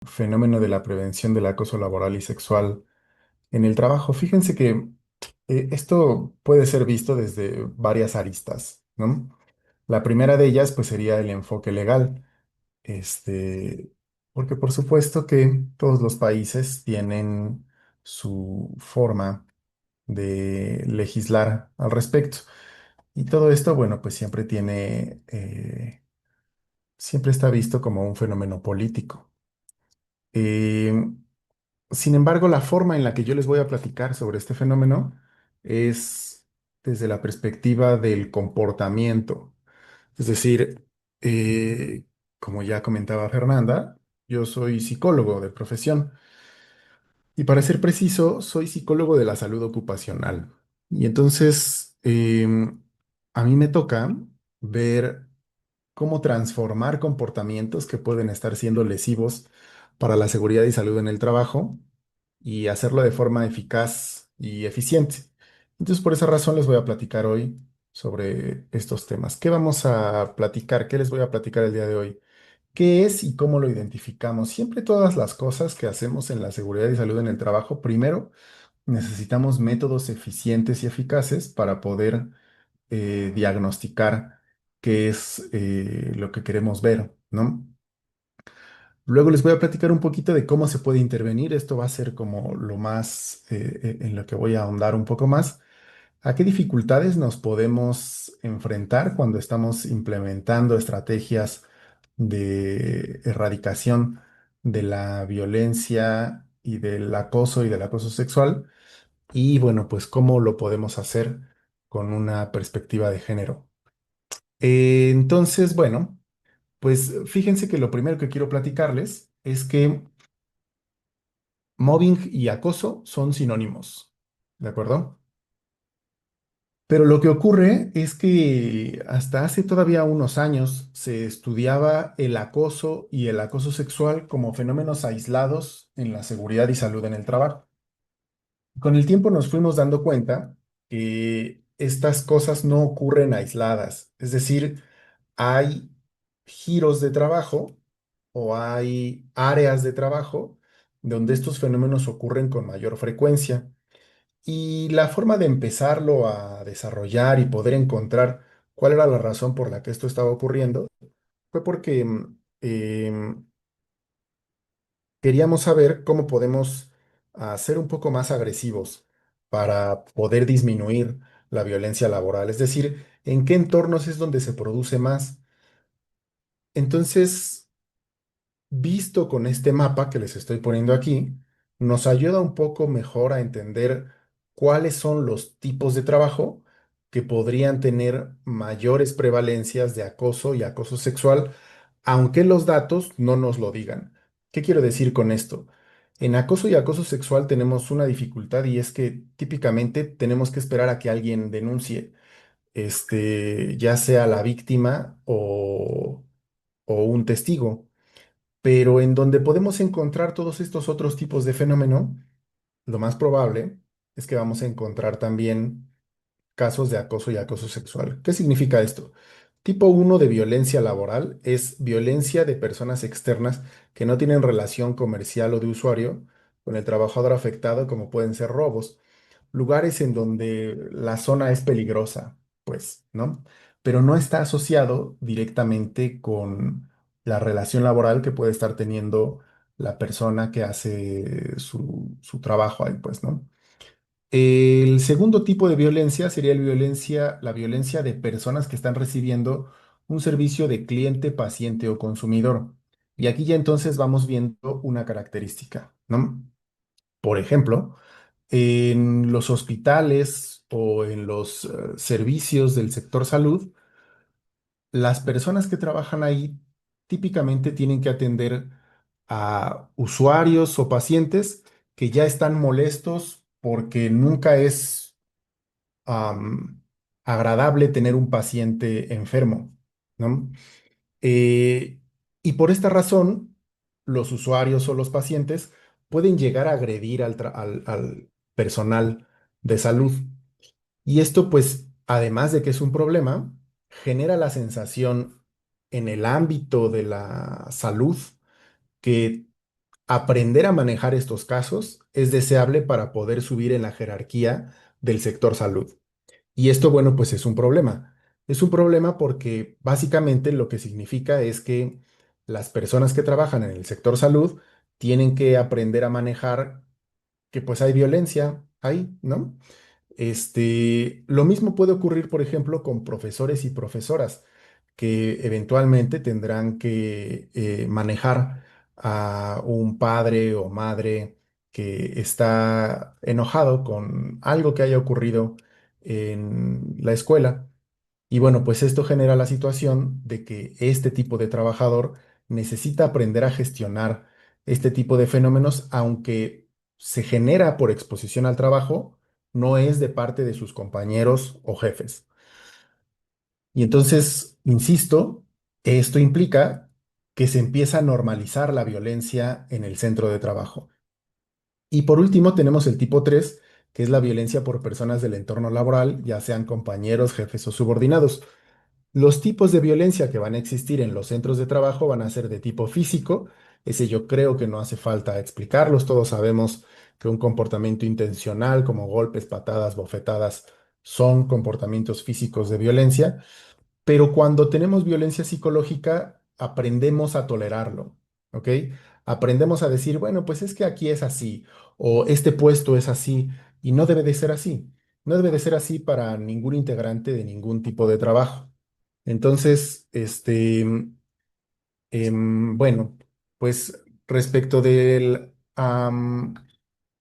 Fenómeno de la prevención del acoso laboral y sexual en el trabajo. Fíjense que esto puede ser visto desde varias aristas, ¿no? La primera de ellas, pues, sería el enfoque legal, este, porque por supuesto que todos los países tienen su forma de legislar al respecto. Y todo esto, bueno, pues siempre está visto como un fenómeno político. Eh, Sin embargo, la forma en la que yo les voy a platicar sobre este fenómeno es desde la perspectiva del comportamiento. Es decir, como ya comentaba Fernanda, yo soy psicólogo de profesión y, para ser preciso, soy psicólogo de la salud ocupacional. Y entonces, a mí me toca ver cómo transformar comportamientos que pueden estar siendo lesivos para la seguridad y salud en el trabajo y hacerlo de forma eficaz y eficiente. Entonces, por esa razón les voy a platicar hoy sobre estos temas. ¿Qué vamos a platicar? ¿Qué les voy a platicar el día de hoy? ¿Qué es y cómo lo identificamos? Siempre todas las cosas que hacemos en la seguridad y salud en el trabajo, primero necesitamos métodos eficientes y eficaces para poder diagnosticar qué es lo que queremos ver, ¿no? Luego les voy a platicar un poquito de cómo se puede intervenir. Esto va a ser como lo más en lo que voy a ahondar un poco más. ¿A qué dificultades nos podemos enfrentar cuando estamos implementando estrategias de erradicación de la violencia y del acoso sexual? Y bueno, pues cómo lo podemos hacer con una perspectiva de género. Entonces, bueno, pues fíjense que lo primero que quiero platicarles es que mobbing y acoso son sinónimos, ¿de acuerdo? Pero lo que ocurre es que hasta hace todavía unos años se estudiaba el acoso y el acoso sexual como fenómenos aislados en la seguridad y salud en el trabajo. Con el tiempo nos fuimos dando cuenta que estas cosas no ocurren aisladas, es decir, hay giros de trabajo o hay áreas de trabajo donde estos fenómenos ocurren con mayor frecuencia. Y la forma de empezarlo a desarrollar y poder encontrar cuál era la razón por la que esto estaba ocurriendo fue porque queríamos saber cómo podemos ser un poco más agresivos para poder disminuir la violencia laboral, es decir, en qué entornos es donde se produce más. Entonces, visto con este mapa que les estoy poniendo aquí, nos ayuda un poco mejor a entender cuáles son los tipos de trabajo que podrían tener mayores prevalencias de acoso y acoso sexual, aunque los datos no nos lo digan. ¿Qué quiero decir con esto? En acoso y acoso sexual tenemos una dificultad, y es que típicamente tenemos que esperar a que alguien denuncie, ya sea la víctima o un testigo. Pero en donde podemos encontrar todos estos otros tipos de fenómeno, lo más probable es que vamos a encontrar también casos de acoso y acoso sexual. ¿Qué significa esto? Tipo uno de violencia laboral es violencia de personas externas que no tienen relación comercial o de usuario con el trabajador afectado, como pueden ser robos, lugares en donde la zona es peligrosa, pues, ¿no? Pero no está asociado directamente con la relación laboral que puede estar teniendo la persona que hace su trabajo ahí, pues, ¿no? El segundo tipo de violencia sería la violencia de personas que están recibiendo un servicio de cliente, paciente o consumidor. Y aquí ya entonces vamos viendo una característica, ¿no? Por ejemplo, en los hospitales o en los servicios del sector salud, las personas que trabajan ahí típicamente tienen que atender a usuarios o pacientes que ya están molestos porque nunca es am, agradable tener un paciente enfermo, ¿no? Eh, y por esta razón, los usuarios o los pacientes pueden llegar a agredir al personal de salud. Y esto, pues, además de que es un problema, genera la sensación en el ámbito de la salud que aprender a manejar estos casos es deseable para poder subir en la jerarquía del sector salud. Y esto, bueno, pues es un problema. Es un problema porque básicamente lo que significa es que las personas que trabajan en el sector salud tienen que aprender a manejar que pues hay violencia ahí, ¿no? Lo mismo puede ocurrir, por ejemplo, con profesores y profesoras que eventualmente tendrán que manejar a un padre o madre que está enojado con algo que haya ocurrido en la escuela. Y bueno, pues esto genera la situación de que este tipo de trabajador necesita aprender a gestionar este tipo de fenómenos, aunque se genera por exposición al trabajo, no es de parte de sus compañeros o jefes. Y entonces, insisto, esto implica que se empieza a normalizar la violencia en el centro de trabajo. Y por último, tenemos el tipo 3, que es la violencia por personas del entorno laboral, ya sean compañeros, jefes o subordinados. Los tipos de violencia que van a existir en los centros de trabajo van a ser de tipo físico. Ese yo creo que no hace falta explicarlos. Todos sabemos que un comportamiento intencional como golpes, patadas, bofetadas son comportamientos físicos de violencia. Pero cuando tenemos violencia psicológica, aprendemos a tolerarlo, ¿ok? Aprendemos a decir, bueno, pues es que aquí es así, o este puesto es así, y no debe de ser así. No debe de ser así para ningún integrante de ningún tipo de trabajo. Entonces, bueno, pues respecto de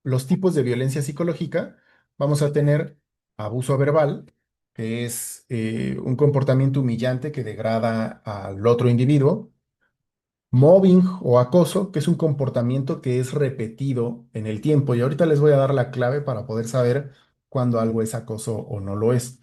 los tipos de violencia psicológica, vamos a tener abuso verbal, que es un comportamiento humillante que degrada al otro individuo. Mobbing o acoso, que es un comportamiento que es repetido en el tiempo. Y ahorita les voy a dar la clave para poder saber cuándo algo es acoso o no lo es.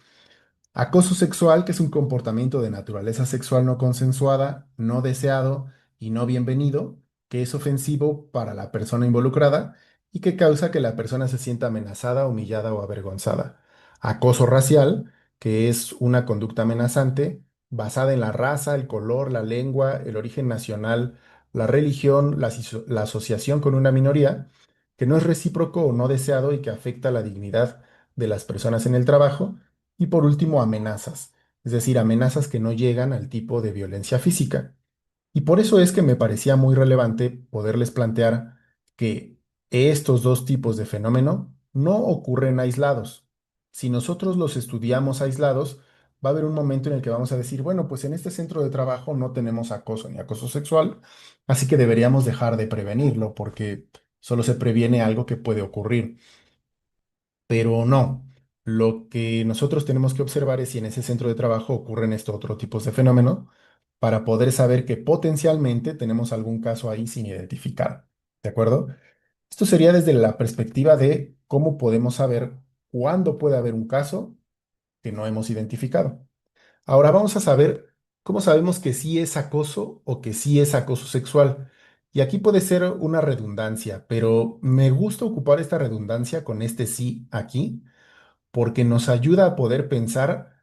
Acoso sexual, que es un comportamiento de naturaleza sexual no consensuada, no deseado y no bienvenido, que es ofensivo para la persona involucrada y que causa que la persona se sienta amenazada, humillada o avergonzada. Acoso racial, que es una conducta amenazante basada en la raza, el color, la lengua, el origen nacional, la religión, la asociación con una minoría, que no es recíproco o no deseado y que afecta la dignidad de las personas en el trabajo. Y por último, amenazas, es decir, amenazas que no llegan al tipo de violencia física. Y por eso es que me parecía muy relevante poderles plantear que estos dos tipos de fenómeno no ocurren aislados. Si nosotros los estudiamos aislados, va a haber un momento en el que vamos a decir, bueno, pues en este centro de trabajo no tenemos acoso ni acoso sexual, así que deberíamos dejar de prevenirlo porque solo se previene algo que puede ocurrir. Pero no, lo que nosotros tenemos que observar es si en ese centro de trabajo ocurren estos otros tipos de fenómenos para poder saber que potencialmente tenemos algún caso ahí sin identificar. ¿De acuerdo? Esto sería desde la perspectiva de cómo podemos saber cuándo puede haber un caso que no hemos identificado. Ahora vamos a saber cómo sabemos que sí es acoso o que sí es acoso sexual. Y aquí puede ser una redundancia, pero me gusta ocupar esta redundancia con este sí aquí porque nos ayuda a poder pensar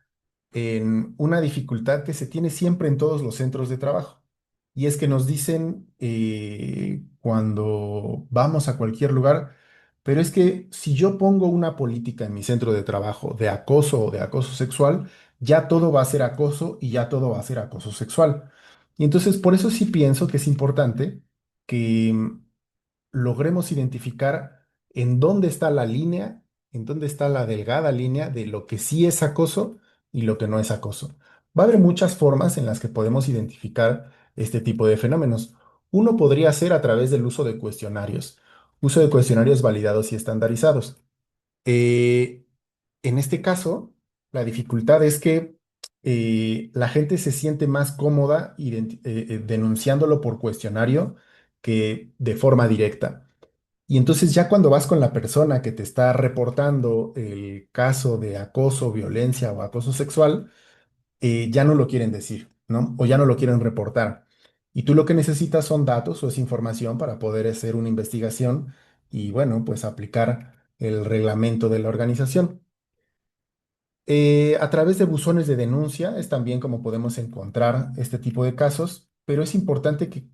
en una dificultad que se tiene siempre en todos los centros de trabajo. Y es que nos dicen cuando vamos a cualquier lugar, pero es que si yo pongo una política en mi centro de trabajo de acoso o de acoso sexual, ya todo va a ser acoso y ya todo va a ser acoso sexual. Y entonces por eso sí pienso que es importante que logremos identificar en dónde está la línea, en dónde está la delgada línea de lo que sí es acoso y lo que no es acoso. Va a haber muchas formas en las que podemos identificar este tipo de fenómenos. Uno podría ser a través del uso de cuestionarios validados y estandarizados. Eh, en este caso, la dificultad es que la gente se siente más cómoda denunciándolo por cuestionario que de forma directa. Y entonces ya cuando vas con la persona que te está reportando el caso de acoso, violencia o acoso sexual, ya no lo quieren decir, ¿no? O ya no lo quieren reportar. Y tú lo que necesitas son datos o es información para poder hacer una investigación y, bueno, pues aplicar el reglamento de la organización. A través de buzones de denuncia es también como podemos encontrar este tipo de casos, pero es importante que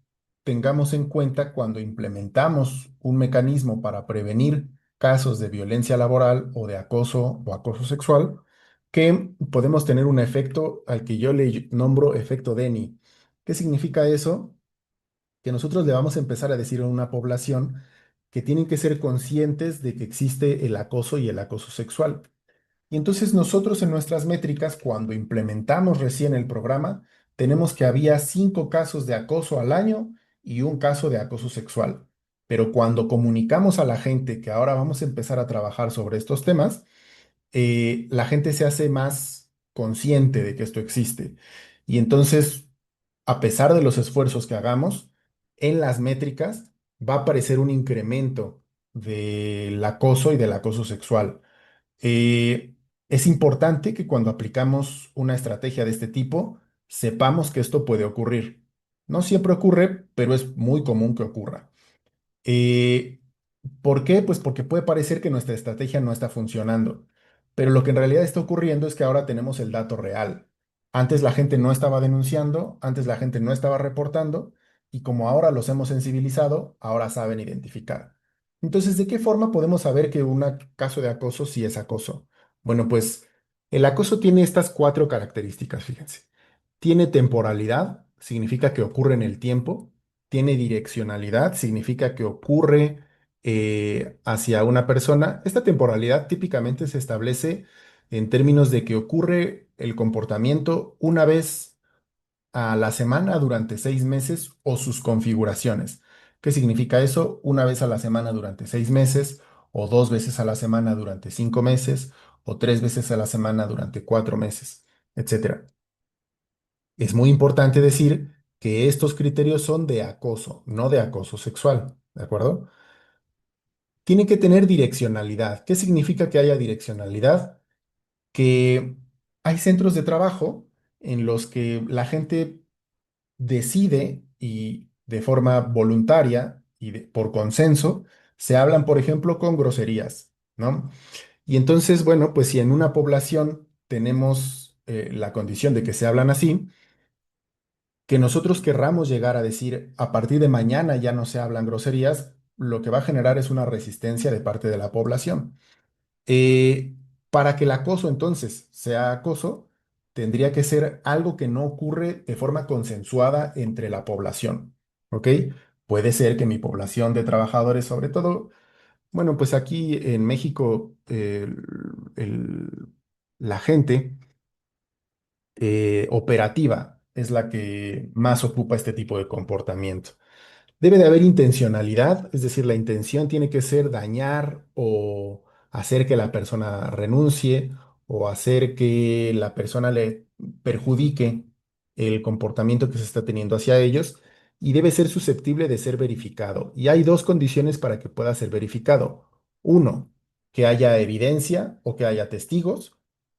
tengamos en cuenta cuando implementamos un mecanismo para prevenir casos de violencia laboral o de acoso o acoso sexual, que podemos tener un efecto al que yo le nombro efecto Denny. ¿Qué significa eso? Que nosotros le vamos a empezar a decir a una población que tienen que ser conscientes de que existe el acoso y el acoso sexual. Y entonces nosotros en nuestras métricas, cuando implementamos recién el programa, tenemos que había 5 casos de acoso al año y un caso de acoso sexual. Pero cuando comunicamos a la gente que ahora vamos a empezar a trabajar sobre estos temas, la gente se hace más consciente de que esto existe. Y entonces, a pesar de los esfuerzos que hagamos, en las métricas va a aparecer un incremento del acoso y del acoso sexual. Eh, es importante que cuando aplicamos una estrategia de este tipo, sepamos que esto puede ocurrir. No siempre ocurre, pero es muy común que ocurra. Eh, ¿Por qué? Pues porque puede parecer que nuestra estrategia no está funcionando, pero lo que en realidad está ocurriendo es que ahora tenemos el dato real. Antes la gente no estaba denunciando, antes la gente no estaba reportando, y como ahora los hemos sensibilizado, ahora saben identificar. Entonces, ¿de qué forma podemos saber que un caso de acoso sí es acoso? Bueno, pues el acoso tiene estas 4 características, fíjense. Tiene temporalidad, significa que ocurre en el tiempo. Tiene direccionalidad, significa que ocurre hacia una persona. Esta temporalidad típicamente se establece en términos de que ocurre el comportamiento una vez a la semana durante 6 meses o sus configuraciones. ¿Qué significa eso? Una vez a la semana durante 6 meses, o 2 veces a la semana durante 5 meses, o 3 veces a la semana durante 4 meses, etcétera. Es muy importante decir que estos criterios son de acoso, no de acoso sexual, ¿de acuerdo? Tiene que tener direccionalidad. ¿Qué significa que haya direccionalidad? Que hay centros de trabajo en los que la gente decide y de forma voluntaria y por consenso se hablan, por ejemplo, con groserías, ¿no? Y entonces, bueno, pues si en una población tenemos la condición de que se hablan así, que nosotros querramos llegar a decir a partir de mañana ya no se hablan groserías, lo que va a generar es una resistencia de parte de la población. Eh, para que el acoso entonces sea acoso, tendría que ser algo que no ocurre de forma consensuada entre la población, ¿ok? Puede ser que mi población de trabajadores, sobre todo, bueno, pues aquí en México, la gente operativa es la que más ocupa este tipo de comportamiento. Debe de haber intencionalidad, es decir, la intención tiene que ser dañar o hacer que la persona renuncie o hacer que la persona le perjudique el comportamiento que se está teniendo hacia ellos, y debe ser susceptible de ser verificado. Y hay 2 condiciones para que pueda ser verificado. Uno, que haya evidencia o que haya testigos.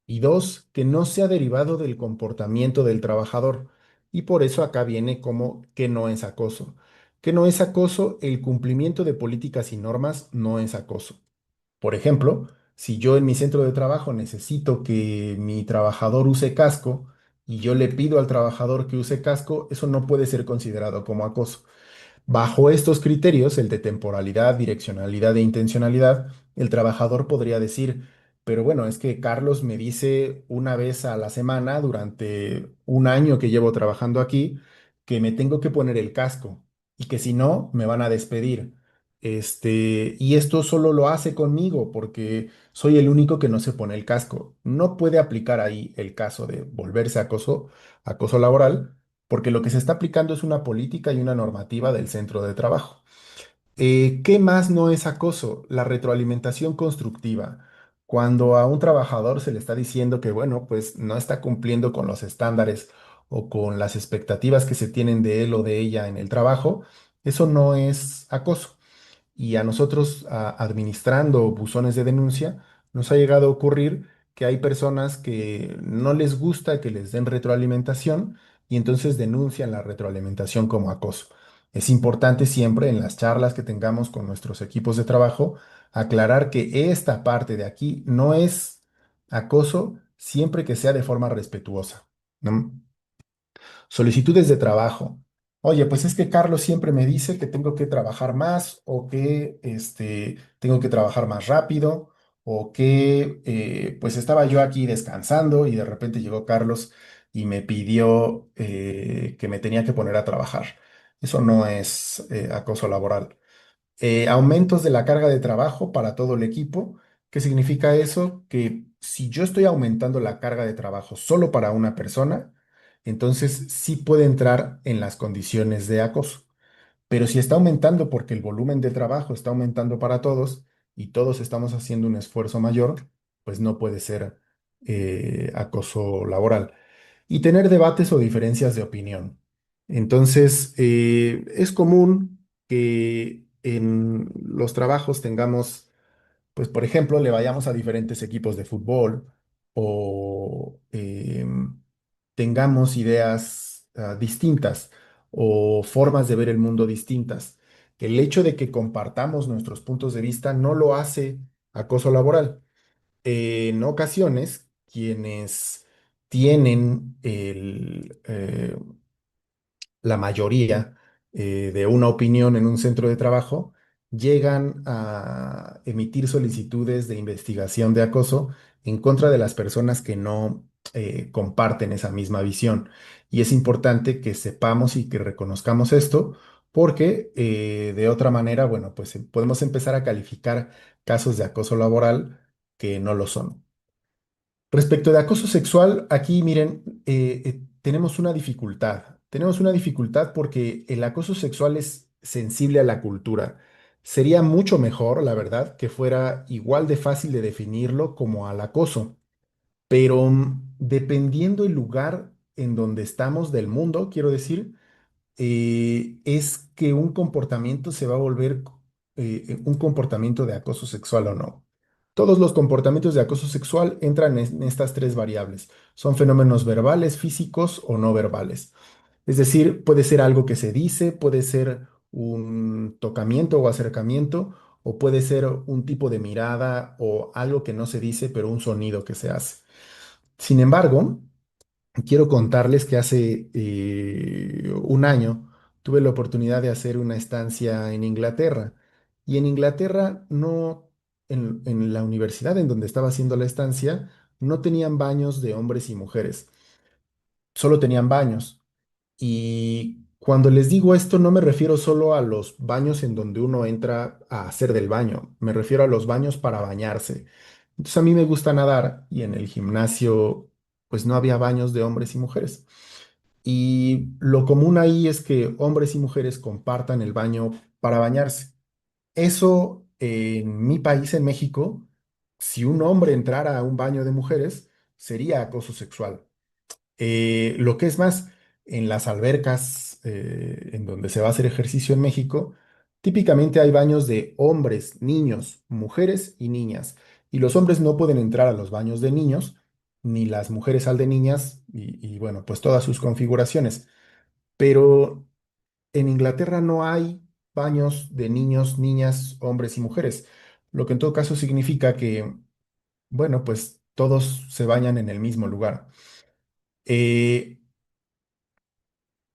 Y dos, que no sea derivado del comportamiento del trabajador. Y por eso acá viene como que no es acoso. Que no es acoso, el cumplimiento de políticas y normas no es acoso. Por ejemplo, si yo en mi centro de trabajo necesito que mi trabajador use casco y yo le pido al trabajador que use casco, eso no puede ser considerado como acoso. Bajo estos criterios, el de temporalidad, direccionalidad e intencionalidad, el trabajador podría decir, pero bueno, es que Carlos me dice una vez a la semana durante un año que llevo trabajando aquí que me tengo que poner el casco y que si no, me van a despedir. Y esto solo lo hace conmigo porque soy el único que no se pone el casco. No puede aplicar ahí el caso de volverse acoso, acoso laboral, porque lo que se está aplicando es una política y una normativa del centro de trabajo. ¿Qué más no es acoso? La retroalimentación constructiva. Cuando a un trabajador se le está diciendo que, bueno, pues no está cumpliendo con los estándares o con las expectativas que se tienen de él o de ella en el trabajo, eso no es acoso. Y a nosotros, administrando buzones de denuncia, nos ha llegado a ocurrir que hay personas que no les gusta que les den retroalimentación y entonces denuncian la retroalimentación como acoso. Es importante siempre en las charlas que tengamos con nuestros equipos de trabajo aclarar que esta parte de aquí no es acoso siempre que sea de forma respetuosa, ¿no? Solicitudes de trabajo. Oye, pues es que Carlos siempre me dice que tengo que trabajar más o que tengo que trabajar más rápido o que pues estaba yo aquí descansando y de repente llegó Carlos y me pidió que me tenía que poner a trabajar. Eso no es acoso laboral. Aumentos de la carga de trabajo para todo el equipo. ¿Qué significa eso? Que si yo estoy aumentando la carga de trabajo solo para una persona, entonces sí puede entrar en las condiciones de acoso. Pero si está aumentando porque el volumen de trabajo está aumentando para todos y todos estamos haciendo un esfuerzo mayor, pues no puede ser acoso laboral. Y tener debates o diferencias de opinión. Entonces, es común que en los trabajos tengamos pues por ejemplo, le vayamos a diferentes equipos de fútbol o tengamos ideas distintas o formas de ver el mundo distintas. El hecho de que compartamos nuestros puntos de vista no lo hace acoso laboral. En ocasiones, quienes tienen la mayoría de una opinión en un centro de trabajo, llegan a emitir solicitudes de investigación de acoso en contra de las personas que no comparten esa misma visión. Y es importante que sepamos y que reconozcamos esto porque de otra manera, bueno, pues podemos empezar a calificar casos de acoso laboral que no lo son. Respecto de acoso sexual, aquí miren, tenemos una dificultad. Tenemos una dificultad porque el acoso sexual es sensible a la cultura. Sería mucho mejor, la verdad, que fuera igual de fácil de definirlo como al acoso. Pero dependiendo el lugar en donde estamos del mundo, quiero decir, es que un comportamiento se va a volver un comportamiento de acoso sexual o no. Todos los comportamientos de acoso sexual entran en estas tres variables. Son fenómenos verbales, físicos o no verbales. Es decir, puede ser algo que se dice, puede ser un tocamiento o acercamiento, o puede ser un tipo de mirada o algo que no se dice, pero un sonido que se hace. Sin embargo, quiero contarles que hace un año tuve la oportunidad de hacer una estancia en Inglaterra. Y en Inglaterra no, en la universidad en donde estaba haciendo la estancia, no tenían baños de hombres y mujeres, solo tenían baños. Y cuando les digo esto, no me refiero solo a los baños en donde uno entra a hacer del baño, me refiero a los baños para bañarse. Entonces a mí me gusta nadar y en el gimnasio pues no había baños de hombres y mujeres. Y lo común ahí es que hombres y mujeres compartan el baño para bañarse. Eso en mi país, en México, si un hombre entrara a un baño de mujeres, sería acoso sexual. Lo que es más, en las albercas en donde se va a hacer ejercicio en México, típicamente hay baños de hombres, niños, mujeres y niñas. Y los hombres no pueden entrar a los baños de niños, ni las mujeres al de niñas, y bueno, pues todas sus configuraciones. Pero en Inglaterra no hay baños de niños, niñas, hombres y mujeres, lo que en todo caso significa que, bueno, pues todos se bañan en el mismo lugar. Eh,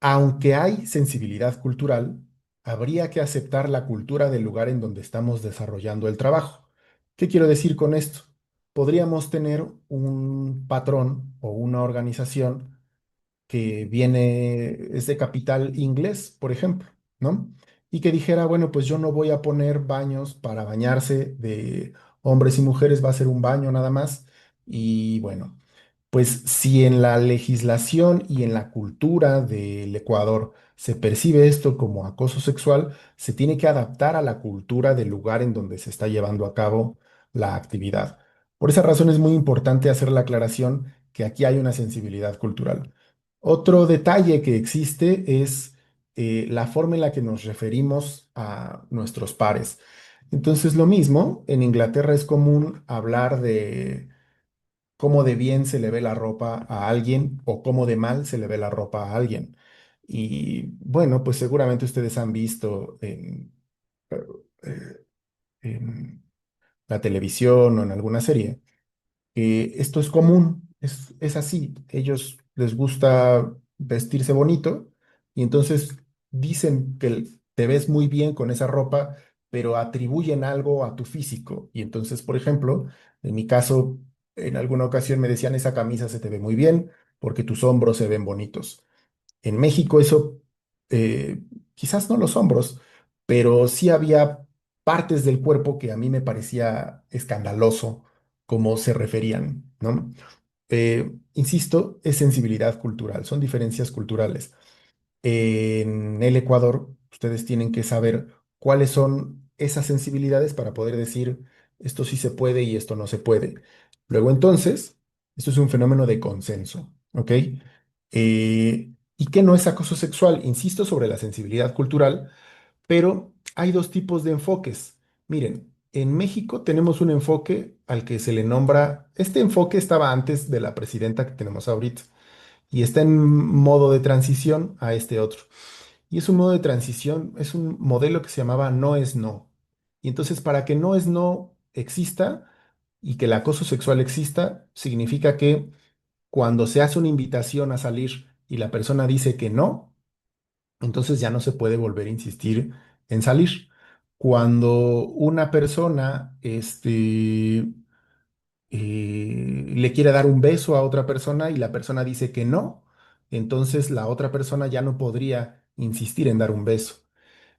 Aunque hay sensibilidad cultural, habría que aceptar la cultura del lugar en donde estamos desarrollando el trabajo. ¿Qué quiero decir con esto? Podríamos tener un patrón o una organización que es de capital inglés, por ejemplo, ¿no? Y que dijera, bueno, pues yo no voy a poner baños para bañarse de hombres y mujeres, va a ser un baño nada más. Y bueno, pues si en la legislación y en la cultura del Ecuador se percibe esto como acoso sexual, se tiene que adaptar a la cultura del lugar en donde se está llevando a cabo la actividad. Por esa razón es muy importante hacer la aclaración que aquí hay una sensibilidad cultural. Otro detalle que existe es la forma en la que nos referimos a nuestros pares. Entonces, lo mismo, en Inglaterra es común hablar de cómo de bien se le ve la ropa a alguien o cómo de mal se le ve la ropa a alguien. Y bueno, pues seguramente ustedes han visto eh, en la televisión o en alguna serie que esto es común, es así. Ellos les gusta vestirse bonito y entonces dicen que te ves muy bien con esa ropa, pero atribuyen algo a tu físico. Y entonces, por ejemplo, en mi caso, en alguna ocasión me decían, esa camisa se te ve muy bien porque tus hombros se ven bonitos. En México eso, eh, quizás no los hombros, pero sí había partes del cuerpo que a mí me parecía escandaloso cómo se referían, ¿no? Insisto, es sensibilidad cultural, son diferencias culturales. En el Ecuador, ustedes tienen que saber cuáles son esas sensibilidades para poder decir esto sí se puede y esto no se puede. Luego entonces, esto es un fenómeno de consenso, ¿ok? ¿Y qué no es acoso sexual? Insisto sobre la sensibilidad cultural, pero hay dos tipos de enfoques. Miren, en México tenemos un enfoque al que se le nombra, este enfoque estaba antes de la presidenta que tenemos ahorita y está en modo de transición a este otro. Y es un modo de transición, es un modelo que se llamaba no es no. Y entonces para que no es no exista y que el acoso sexual exista, significa que cuando se hace una invitación a salir y la persona dice que no, entonces ya no se puede volver a insistir en salir. Cuando una persona le quiere dar un beso a otra persona y la persona dice que no, entonces la otra persona ya no podría insistir en dar un beso.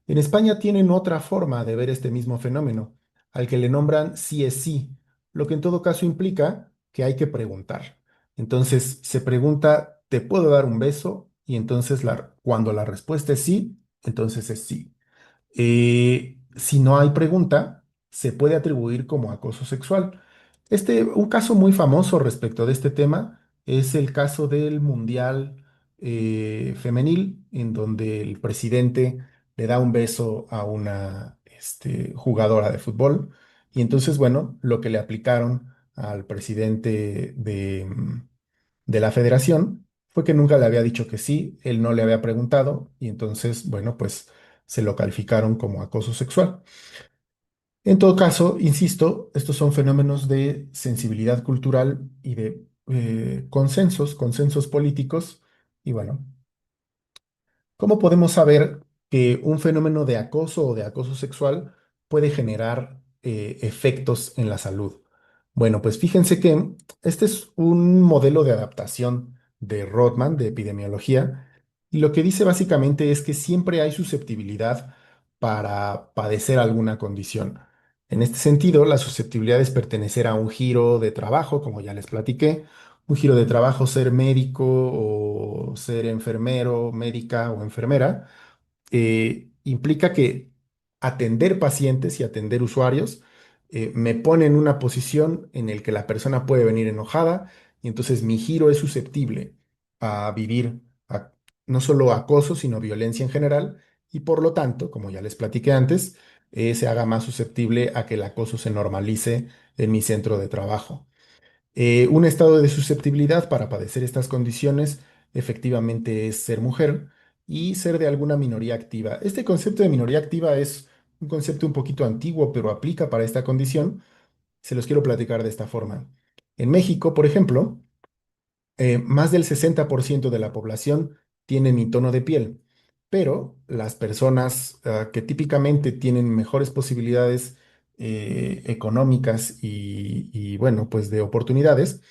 En España tienen otra forma de ver este mismo fenómeno, al que le nombran sí es sí, lo que en todo caso implica que hay que preguntar. Entonces se pregunta, ¿te puedo dar un beso? Y entonces cuando la respuesta es sí, entonces es sí. Si no hay pregunta, se puede atribuir como acoso sexual. Un caso muy famoso respecto de este tema es el caso del Mundial Femenil, en donde el presidente le da un beso a una jugadora de fútbol. Y entonces, bueno, lo que le aplicaron al presidente de la federación fue que nunca le había dicho que sí, él no le había preguntado, y entonces, bueno, pues se lo calificaron como acoso sexual. En todo caso, insisto, estos son fenómenos de sensibilidad cultural y de consensos políticos. Y bueno, ¿cómo podemos saber que un fenómeno de acoso o de acoso sexual puede generar efectos en la salud? Bueno, pues fíjense que este es un modelo de adaptación de Rothman, de epidemiología, y lo que dice básicamente es que siempre hay susceptibilidad para padecer alguna condición. En este sentido, la susceptibilidad es pertenecer a un giro de trabajo, como ya les platiqué, un giro de trabajo, ser médico o ser enfermero, médica o enfermera, implica que atender pacientes y atender usuarios me pone en una posición en la que la persona puede venir enojada y entonces mi giro es susceptible a vivir no solo acoso, sino violencia en general y por lo tanto, como ya les platiqué antes, se haga más susceptible a que el acoso se normalice en mi centro de trabajo. Un estado de susceptibilidad para padecer estas condiciones efectivamente es ser mujer y ser de alguna minoría activa. Este concepto de minoría activa es un concepto un poquito antiguo, pero aplica para esta condición. Se los quiero platicar de esta forma. En México, por ejemplo, más del 60% de la población tiene mi tono de piel, pero las personas que típicamente tienen mejores posibilidades económicas y, bueno, pues de oportunidades,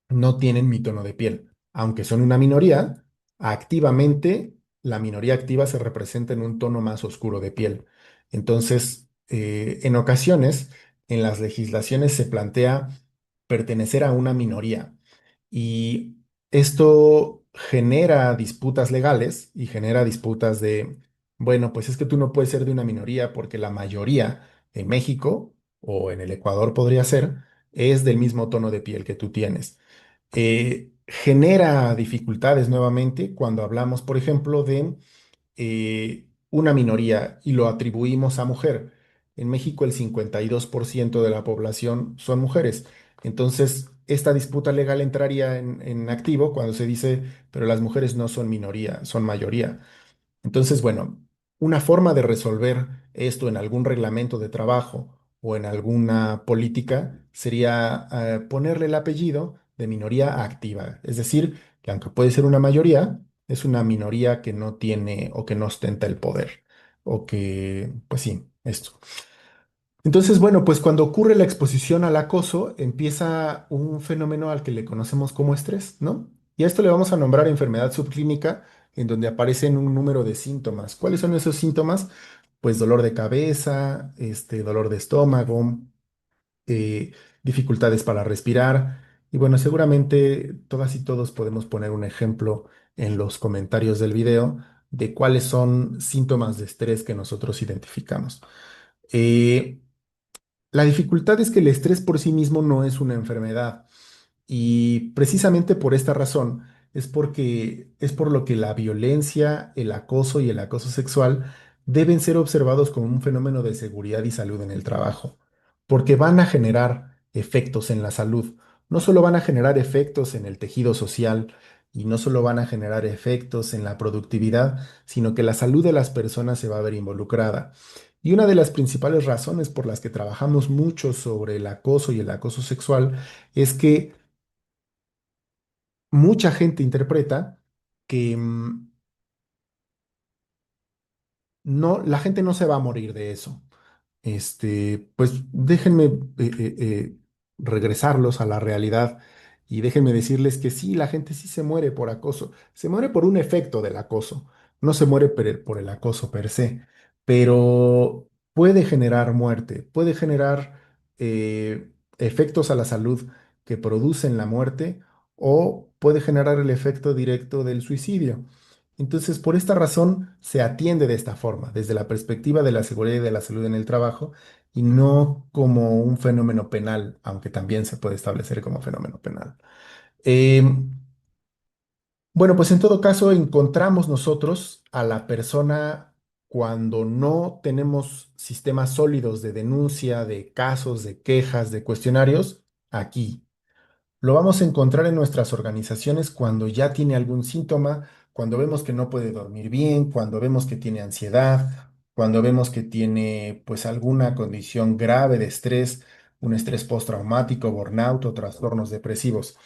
no tienen mi tono de piel. Aunque son una minoría, activamente la minoría activa se representa en un tono más oscuro de piel. Entonces, en ocasiones, en las legislaciones se plantea pertenecer a una minoría y esto genera disputas legales y genera disputas de, bueno, pues es que tú no puedes ser de una minoría porque la mayoría en México o en el Ecuador podría ser, es del mismo tono de piel que tú tienes. Genera dificultades nuevamente cuando hablamos, por ejemplo, de una minoría y lo atribuimos a mujer. En México el 52% de la población son mujeres. Entonces, esta disputa legal entraría en activo cuando se dice, pero las mujeres no son minoría, son mayoría. Entonces, bueno, una forma de resolver esto en algún reglamento de trabajo o en alguna política sería ponerle el apellido de minoría activa. Es decir, que aunque puede ser una mayoría, es una minoría que no tiene o que no ostenta el poder, o que, pues sí, esto. Entonces, bueno, pues cuando ocurre la exposición al acoso, empieza un fenómeno al que le conocemos como estrés, ¿no? Y a esto le vamos a nombrar enfermedad subclínica, en donde aparecen un número de síntomas. ¿Cuáles son esos síntomas? Pues dolor de cabeza, dolor de estómago, eh, dificultades para respirar. Y bueno, seguramente todas y todos podemos poner un ejemplo en los comentarios del video de cuáles son síntomas de estrés que nosotros identificamos. Eh, la dificultad es que el estrés por sí mismo no es una enfermedad. Y precisamente por esta razón es por lo que la violencia, el acoso y el acoso sexual deben ser observados como un fenómeno de seguridad y salud en el trabajo, porque van a generar efectos en la salud. No solo van a generar efectos en el tejido social y no solo van a generar efectos en la productividad, sino que la salud de las personas se va a ver involucrada. Y una de las principales razones por las que trabajamos mucho sobre el acoso y el acoso sexual es que mucha gente interpreta que no, la gente no se va a morir de eso. Pues déjenme regresarlos a la realidad y déjenme decirles que sí, la gente sí se muere por acoso. Se muere por un efecto del acoso, no se muere por el acoso per se, pero puede generar muerte, puede generar efectos a la salud que producen la muerte o puede generar el efecto directo del suicidio. Entonces, por esta razón, se atiende de esta forma, desde la perspectiva de la seguridad y de la salud en el trabajo, y no como un fenómeno penal, aunque también se puede establecer como fenómeno penal. Eh, bueno, pues en todo caso, encontramos nosotros a la persona cuando no tenemos sistemas sólidos de denuncia, de casos, de quejas, de cuestionarios, aquí. Lo vamos a encontrar en nuestras organizaciones cuando ya tiene algún síntoma, cuando vemos que no puede dormir bien, cuando vemos que tiene ansiedad, cuando vemos que tiene pues alguna condición grave de estrés, un estrés postraumático, burnout o trastornos depresivos.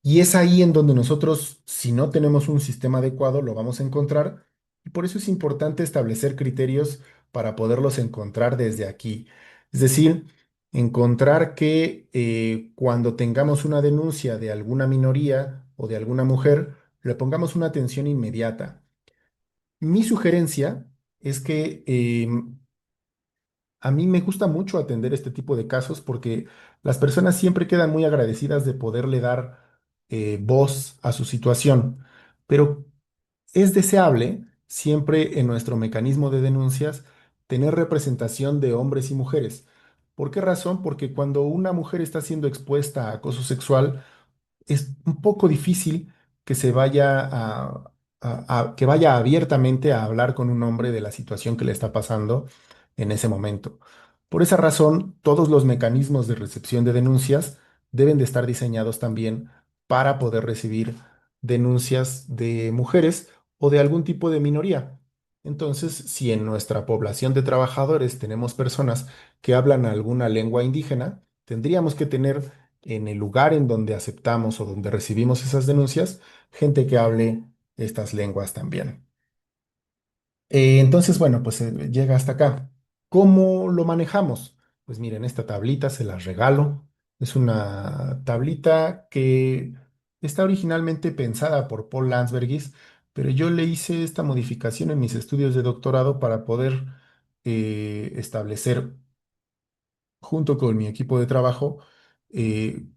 Y es ahí en donde nosotros, si no tenemos un sistema adecuado, lo vamos a encontrar. Y por eso es importante establecer criterios para poderlos encontrar desde aquí. Es decir, encontrar que cuando tengamos una denuncia de alguna minoría o de alguna mujer, le pongamos una atención inmediata. Mi sugerencia es que a mí me gusta mucho atender este tipo de casos porque las personas siempre quedan muy agradecidas de poderle dar voz a su situación, pero es deseable siempre en nuestro mecanismo de denuncias tener representación de hombres y mujeres. ¿Por qué razón? Porque cuando una mujer está siendo expuesta a acoso sexual, es un poco difícil que se vaya que vaya abiertamente a hablar con un hombre de la situación que le está pasando en ese momento. Por esa razón, todos los mecanismos de recepción de denuncias deben de estar diseñados también para poder recibir denuncias de mujeres o de algún tipo de minoría. Entonces, si en nuestra población de trabajadores tenemos personas que hablan alguna lengua indígena, tendríamos que tener en el lugar en donde aceptamos o donde recibimos esas denuncias, gente que hable estas lenguas también. Entonces, bueno, pues llega hasta acá. ¿Cómo lo manejamos? Pues miren, esta tablita se las regalo. Es una tablita que está originalmente pensada por Paul Landsbergis, pero yo le hice esta modificación en mis estudios de doctorado para poder establecer junto con mi equipo de trabajo,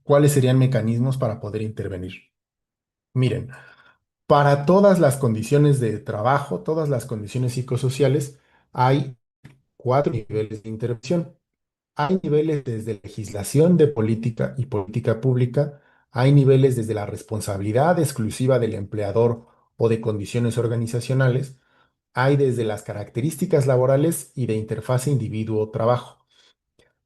cuáles serían mecanismos para poder intervenir. Miren, para todas las condiciones de trabajo, todas las condiciones psicosociales, hay cuatro niveles de intervención. Hay niveles desde legislación de política y política pública, hay niveles desde la responsabilidad exclusiva del empleador o de condiciones organizacionales, hay desde las características laborales y de interfase individuo-trabajo.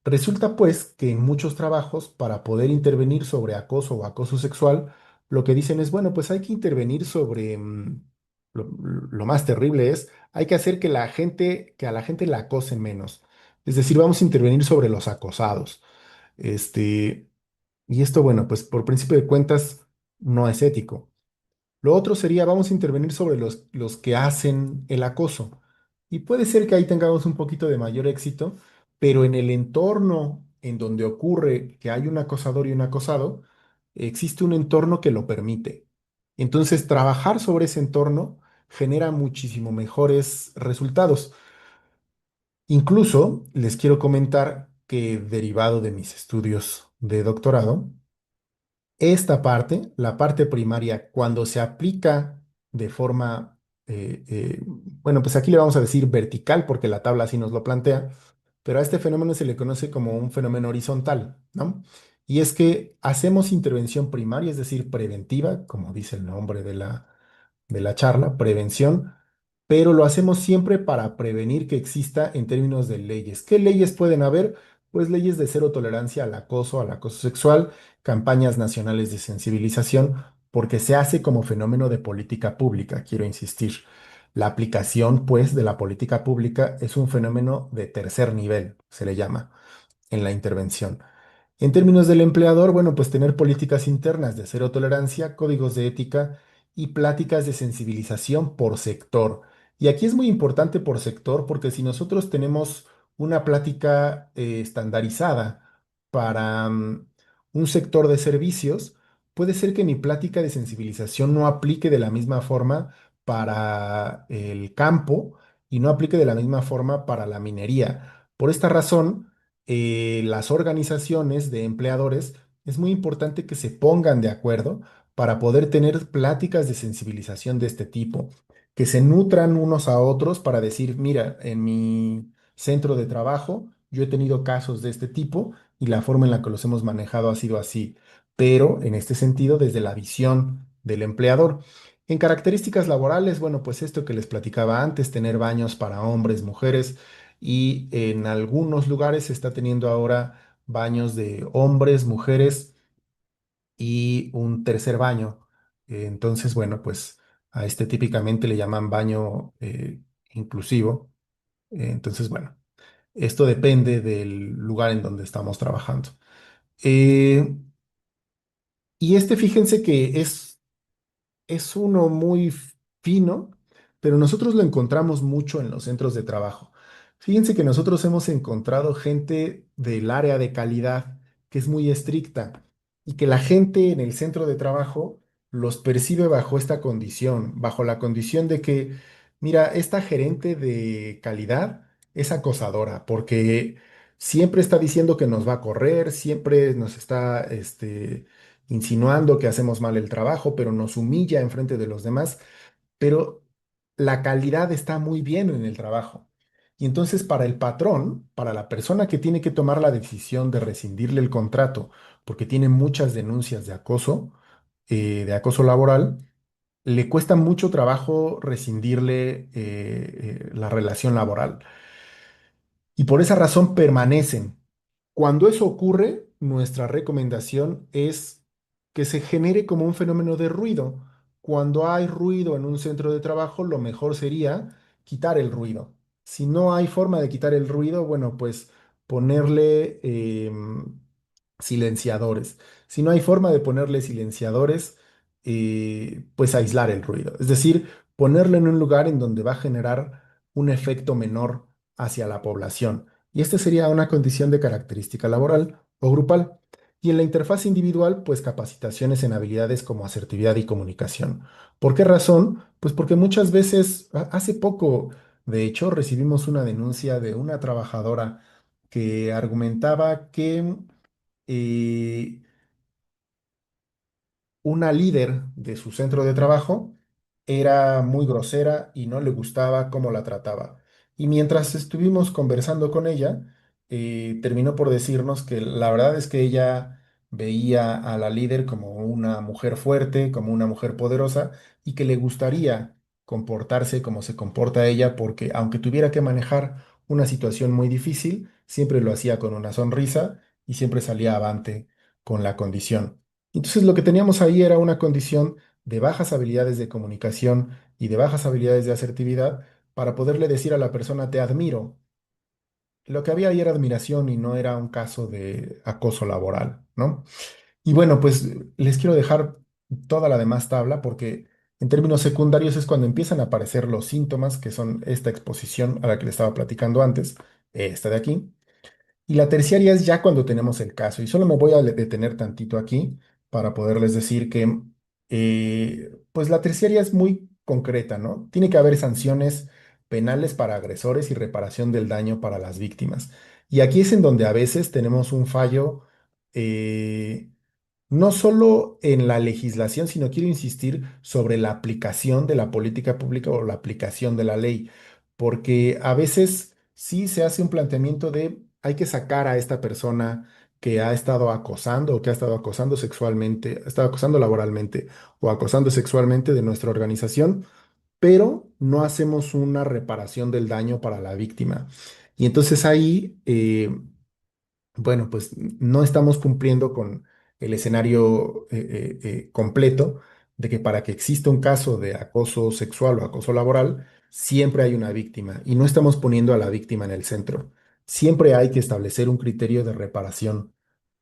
Resulta pues que en muchos trabajos, para poder intervenir sobre acoso o acoso sexual, lo que dicen es, bueno, pues hay que intervenir sobre, lo más terrible es, hay que hacer que a la gente la acosen menos. Es decir, vamos a intervenir sobre los acosados. Este, y esto, bueno, pues por principio de cuentas, no es ético. Lo otro sería, vamos a intervenir sobre los que hacen el acoso. Y puede ser que ahí tengamos un poquito de mayor éxito, pero en el entorno en donde ocurre que hay un acosador y un acosado, existe un entorno que lo permite. Entonces, trabajar sobre ese entorno genera muchísimo mejores resultados. Incluso les quiero comentar que derivado de mis estudios de doctorado, esta parte, la parte primaria, cuando se aplica de forma, bueno, pues aquí le vamos a decir vertical porque la tabla así nos lo plantea, pero a este fenómeno se le conoce como un fenómeno horizontal, ¿no? Y es que hacemos intervención primaria, es decir, preventiva, como dice el nombre de la charla, prevención, pero lo hacemos siempre para prevenir que exista en términos de leyes. ¿Qué leyes pueden haber? Pues leyes de cero tolerancia al acoso sexual, campañas nacionales de sensibilización, porque se hace como fenómeno de política pública, quiero insistir. La aplicación, pues, de la política pública es un fenómeno de tercer nivel, se le llama, en la intervención. En términos del empleador, bueno, pues tener políticas internas de cero tolerancia, códigos de ética y pláticas de sensibilización por sector. Y aquí es muy importante por sector porque si nosotros tenemos una plática estandarizada para un sector de servicios, puede ser que mi plática de sensibilización no aplique de la misma forma para el campo y no aplique de la misma forma para la minería. Por esta razón, las organizaciones de empleadores, es muy importante que se pongan de acuerdo para poder tener pláticas de sensibilización de este tipo, que se nutran unos a otros para decir, mira, en mi centro de trabajo yo he tenido casos de este tipo y la forma en la que los hemos manejado ha sido así, pero en este sentido desde la visión del empleador. En características laborales, bueno, pues esto que les platicaba antes, tener baños para hombres, mujeres, y en algunos lugares se está teniendo ahora baños de hombres, mujeres y un tercer baño. Entonces, bueno, pues a este típicamente le llaman baño inclusivo. Entonces, bueno, esto depende del lugar en donde estamos trabajando. Eh, y este, fíjense que es uno muy fino, pero nosotros lo encontramos mucho en los centros de trabajo. Fíjense que nosotros hemos encontrado gente del área de calidad que es muy estricta y que la gente en el centro de trabajo los percibe bajo esta condición, bajo la condición de que, mira, esta gerente de calidad es acosadora porque siempre está diciendo que nos va a correr, siempre nos está, insinuando que hacemos mal el trabajo, pero nos humilla en frente de los demás, pero la calidad está muy bien en el trabajo. Y entonces para el patrón, para la persona que tiene que tomar la decisión de rescindirle el contrato, porque tiene muchas denuncias de acoso laboral, le cuesta mucho trabajo rescindirle la relación laboral. Y por esa razón permanecen. Cuando eso ocurre, nuestra recomendación es que se genere como un fenómeno de ruido. Cuando hay ruido en un centro de trabajo, lo mejor sería quitar el ruido. Si no hay forma de quitar el ruido, bueno, pues ponerle silenciadores. Si no hay forma de ponerle silenciadores, pues aislar el ruido. Es decir, ponerlo en un lugar en donde va a generar un efecto menor hacia la población. Y esta sería una condición de característica laboral o grupal. Y en la interfaz individual, pues capacitaciones en habilidades como asertividad y comunicación. ¿Por qué razón? Pues porque muchas veces, hace poco, de hecho, recibimos una denuncia de una trabajadora que argumentaba que eh, una líder de su centro de trabajo era muy grosera y no le gustaba cómo la trataba. Y mientras estuvimos conversando con ella, terminó por decirnos que la verdad es que ella veía a la líder como una mujer fuerte, como una mujer poderosa y que le gustaría comportarse como se comporta ella porque aunque tuviera que manejar una situación muy difícil, siempre lo hacía con una sonrisa y siempre salía avante con la condición. Entonces lo que teníamos ahí era una condición de bajas habilidades de comunicación y de bajas habilidades de asertividad para poderle decir a la persona te admiro. Lo que había ahí era admiración y no era un caso de acoso laboral, ¿no? Y bueno, pues les quiero dejar toda la demás tabla porque En términos secundarios es cuando empiezan a aparecer los síntomas, que son esta exposición a la que le estaba platicando antes, esta de aquí. Y la terciaria es ya cuando tenemos el caso. Y solo me voy a detener tantito aquí para poderles decir que, pues la terciaria es muy concreta, ¿no? Tiene que haber sanciones penales para agresores y reparación del daño para las víctimas. Y aquí es en donde a veces tenemos un fallo, eh, no solo en la legislación, sino quiero insistir sobre la aplicación de la política pública o la aplicación de la ley, porque a veces sí se hace un planteamiento de hay que sacar a esta persona que ha estado acosando o que ha estado acosando sexualmente, ha estado acosando laboralmente o acosando sexualmente de nuestra organización, pero no hacemos una reparación del daño para la víctima. Y entonces ahí, bueno, pues no estamos cumpliendo con el escenario completo de que para que exista un caso de acoso sexual o acoso laboral, siempre hay una víctima y no estamos poniendo a la víctima en el centro. Siempre hay que establecer un criterio de reparación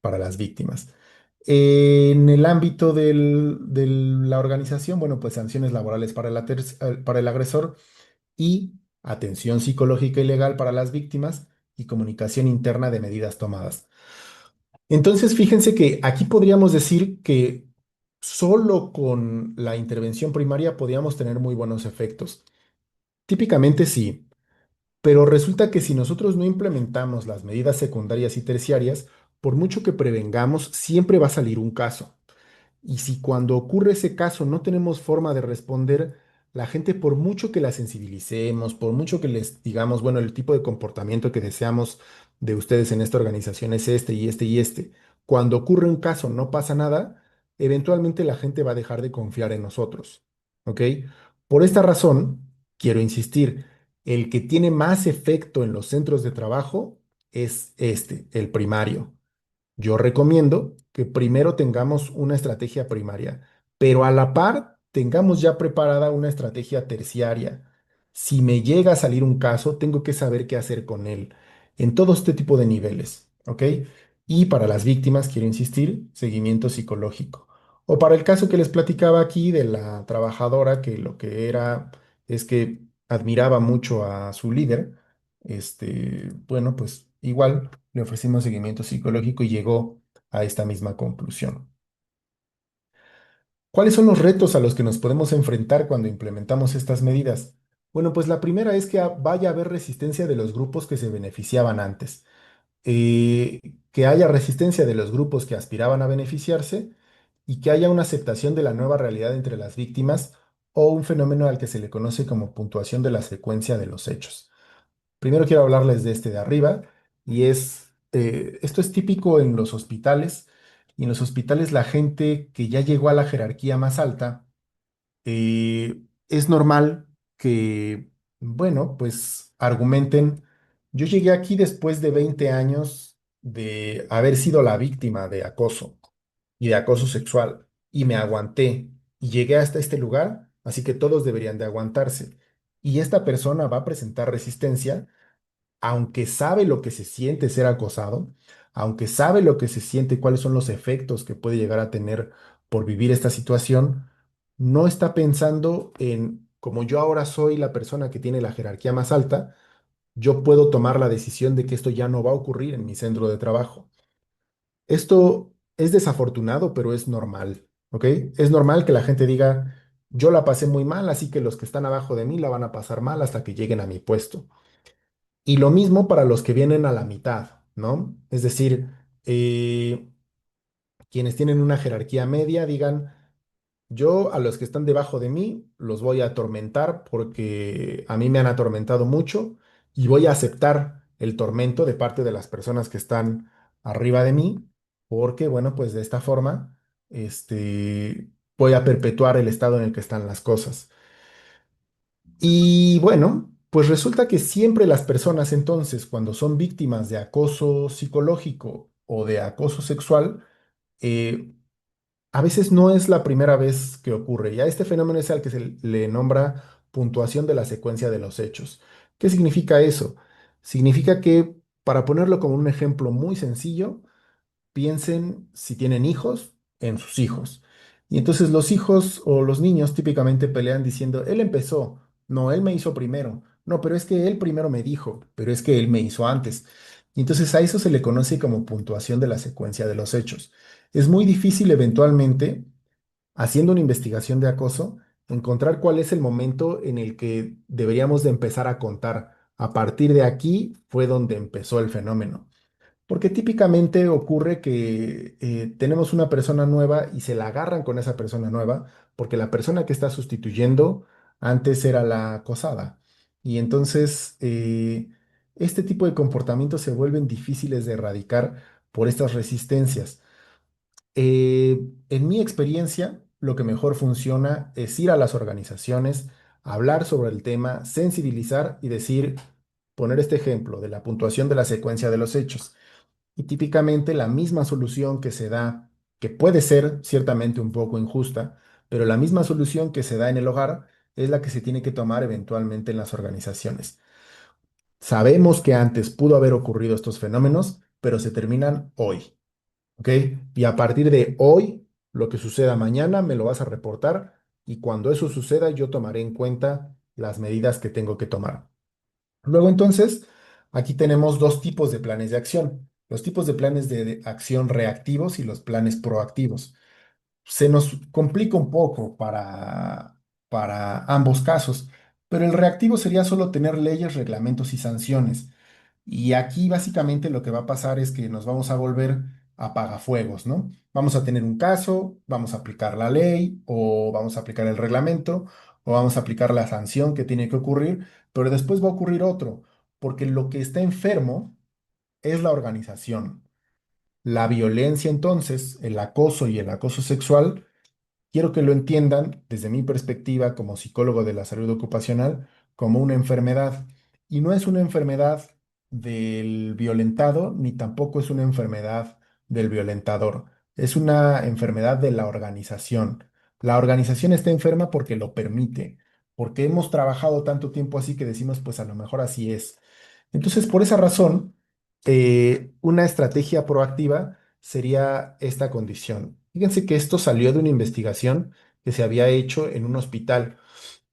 para las víctimas. En el ámbito de la organización, bueno, pues sanciones laborales para para el agresor y atención psicológica y legal para las víctimas y comunicación interna de medidas tomadas. Entonces, fíjense que aquí podríamos decir que solo con la intervención primaria podríamos tener muy buenos efectos. Típicamente sí, pero resulta que si nosotros no implementamos las medidas secundarias y terciarias, por mucho que prevengamos, siempre va a salir un caso. Y si cuando ocurre ese caso no tenemos forma de responder, la gente, por mucho que la sensibilicemos, por mucho que les digamos, bueno, el tipo de comportamiento que deseamos de ustedes en esta organización es este y este y este, cuando ocurre un caso no pasa nada, eventualmente la gente va a dejar de confiar en nosotros. ¿Ok? Por esta razón, quiero insistir, el que tiene más efecto en los centros de trabajo es este, el primario. Yo recomiendo que primero tengamos una estrategia primaria, pero a la par tengamos ya preparada una estrategia terciaria. Si me llega a salir un caso, tengo que saber qué hacer con él en todo este tipo de niveles, ¿ok? Y para las víctimas, quiero insistir, seguimiento psicológico. O para el caso que les platicaba aquí de la trabajadora que lo que era es que admiraba mucho a su líder, bueno, pues igual le ofrecimos seguimiento psicológico y llegó a esta misma conclusión. ¿Cuáles son los retos a los que nos podemos enfrentar cuando implementamos estas medidas? Bueno, pues la primera es que vaya a haber resistencia de los grupos que se beneficiaban antes, eh, que haya resistencia de los grupos que aspiraban a beneficiarse y que haya una aceptación de la nueva realidad entre las víctimas o un fenómeno al que se le conoce como puntuación de la secuencia de los hechos. Primero quiero hablarles de este de arriba y esto es típico en los hospitales y en los hospitales la gente que ya llegó a la jerarquía más alta, es normal que, bueno, pues argumenten, yo llegué aquí después de 20 años de haber sido la víctima de acoso y de acoso sexual y me aguanté y llegué hasta este lugar, así que todos deberían de aguantarse. Y esta persona va a presentar resistencia aunque sabe lo que se siente ser acosado, aunque sabe lo que se siente, cuáles son los efectos que puede llegar a tener por vivir esta situación, no está pensando en, como yo ahora soy la persona que tiene la jerarquía más alta, yo puedo tomar la decisión de que esto ya no va a ocurrir en mi centro de trabajo. Esto es desafortunado, pero es normal, ¿ok? Es normal que la gente diga, yo la pasé muy mal, así que los que están abajo de mí la van a pasar mal hasta que lleguen a mi puesto. Y lo mismo para los que vienen a la mitad, ¿no? Es decir, quienes tienen una jerarquía media digan, yo a los que están debajo de mí los voy a atormentar porque a mí me han atormentado mucho y voy a aceptar el tormento de parte de las personas que están arriba de mí porque, bueno, pues de esta forma, voy a perpetuar el estado en el que están las cosas. Y bueno, pues resulta que siempre las personas entonces, cuando son víctimas de acoso psicológico o de acoso sexual, eh, a veces no es la primera vez que ocurre. Y a este fenómeno es al que se le nombra puntuación de la secuencia de los hechos. ¿Qué significa eso? Significa que, para ponerlo como un ejemplo muy sencillo, piensen si tienen hijos en sus hijos. Y entonces los hijos o los niños típicamente pelean diciendo, él empezó, no, él me hizo primero, no, pero es que él primero me dijo, pero es que él me hizo antes. Y entonces a eso se le conoce como puntuación de la secuencia de los hechos. Es muy difícil eventualmente, haciendo una investigación de acoso, encontrar cuál es el momento en el que deberíamos de empezar a contar. A partir de aquí fue donde empezó el fenómeno. Porque típicamente ocurre que tenemos una persona nueva y se la agarran con esa persona nueva, porque la persona que está sustituyendo antes era la acosada. Y entonces este tipo de comportamientos se vuelven difíciles de erradicar por estas resistencias. En mi experiencia, lo que mejor funciona es ir a las organizaciones, hablar sobre el tema, sensibilizar y decir, poner este ejemplo de la puntuación de la secuencia de los hechos. Y típicamente la misma solución que se da, que puede ser ciertamente un poco injusta, pero la misma solución que se da en el hogar es la que se tiene que tomar eventualmente en las organizaciones. Sabemos que antes pudo haber ocurrido estos fenómenos, pero se terminan hoy, ¿ok? Y a partir de hoy, lo que suceda mañana me lo vas a reportar y cuando eso suceda yo tomaré en cuenta las medidas que tengo que tomar. Luego entonces, aquí tenemos dos tipos de planes de acción. Los tipos de planes de acción reactivos y los planes proactivos. Se nos complica un poco para ambos casos, pero el reactivo sería solo tener leyes, reglamentos y sanciones. Y aquí básicamente lo que va a pasar es que nos vamos a volver apagafuegos, ¿no? Vamos a tener un caso, vamos a aplicar la ley o vamos a aplicar el reglamento o vamos a aplicar la sanción que tiene que ocurrir, pero después va a ocurrir otro, porque lo que está enfermo es la organización. La violencia entonces, el acoso y el acoso sexual. Quiero que lo entiendan desde mi perspectiva como psicólogo de la salud ocupacional como una enfermedad. Y no es una enfermedad del violentado, ni tampoco es una enfermedad del violentador. Es una enfermedad de la organización. La organización está enferma porque lo permite, porque hemos trabajado tanto tiempo así que decimos, pues a lo mejor así es. Entonces, por esa razón, una estrategia proactiva sería esta condición. Fíjense que esto salió de una investigación que se había hecho en un hospital